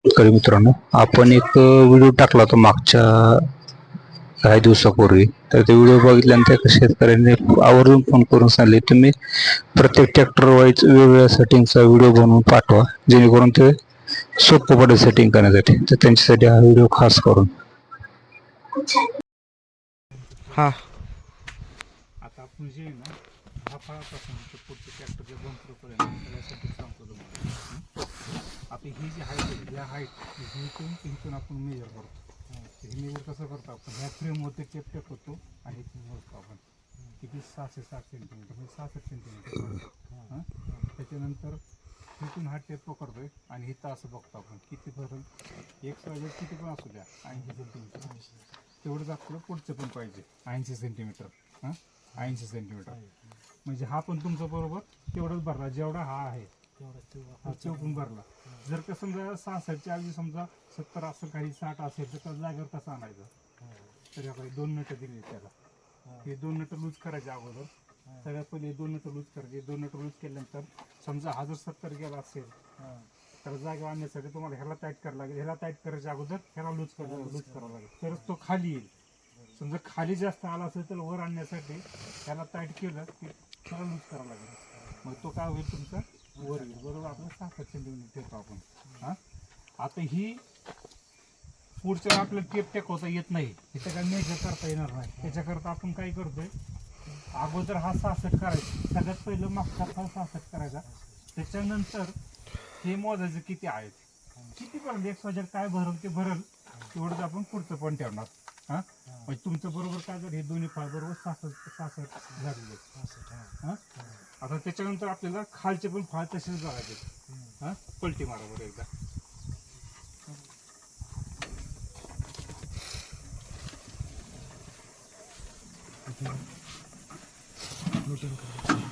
नमस्कार मित्रांनो, आपण एक व्हिडिओ टाकला होता मागच्या काही दिवसापूर्वी. तर ते व्हिडिओ बघितल्यानंतर एका शेतकऱ्याने आवर्जून फोन करून सांगितले, तुम्ही प्रत्येक ट्रॅक्टर वाईज वेगवेगळ्या सेटिंगचा व्हिडिओ बनवून पाठवा, जेणेकरून ते सोपं पडेल सेटिंग करण्यासाठी. तर त्यांच्यासाठी हा व्हिडिओ खास करून. हा आता आपण जे आहे ना हा फळापासून ते पुढचे ट्रॅक्टरच्या बंपरपर्यंत सगळ्यासाठी सांगतो तुम्हाला. आता ही जी हाईट आहे या हाईट इथून इथून आपण मेजर करतो. हे मेजर कसं करतो आपण ह्या फ्रेमवरती टेप टाकतो आणि इथून मोजतो आपण किती 660 सेंटीमीटर म्हणजे 66 सेंटीमीटर. हां त्याच्यानंतर तिथून हा टेप पकडतोय आणि इथं असं बघतो आपण किती भरल एक वाजत किती पण असू द्या 80 सेंटीमीटर तेवढंच आपलं पुढचं पण पाहिजे 80 सेंटीमीटर. हां 80 सेंटीमीटर म्हणजे हा पण तुमचा बरोबर तेवढंच भरला जेवढा हा आहे हा चौकून भरला. जर का समजा 66च्या ऐवजी समजा 70 असेल काही 60 असेल तर त्या जागेवर कसं आणायचं. तर आपले 2 नट दिले त्याला. हे 2 नट लूज करायचे अगोदर. सगळ्यात पहिले 2 नट लूज करायचे. 2 नट लूज केल्यानंतर समजा हा जर 70 गेला असेल तर जागेवर आणण्यासाठी तुम्हाला ह्याला टाईट करावं लागेल. ह्याला टाईट करायच्या अगोदर ह्याला लूज करावं लागेल तरच तो खाली येईल. समजा खाली जास्त आला असेल तर वर आणण्यासाठी त्याला टाईट केलं की त्याला लूज करावं लागेल. मग तो काय होईल तुमचा वर येईल. बरोबर आपण 66 सेंटीमीटर ठेवतो आपण. हां आता ही पुढच्या आपल्याला टेप टेकवता येत नाही इथं काय मेजर करता येणार नाही. त्याच्याकरता आपण काय करतोय अगोदर हा 66 करायचा. सगळ्यात पहिलं मागचा हा 66 करायचा. त्याच्यानंतर हे मोजायचं किती आहेत किती पर्यंत एक वाजत काय भरल ते भरल तेवढंच आपण पुढचं पण ठेवणार. हां म्हणजे तुमचं बरोबर काय जर हे दोन्ही फाळ बरोबर 66 झालेले. हां आता त्याच्यानंतर आपल्याला खालचे पण फाळ तसेच बघायचे. हां पलटी मारा बरं एकदा. मीटिंग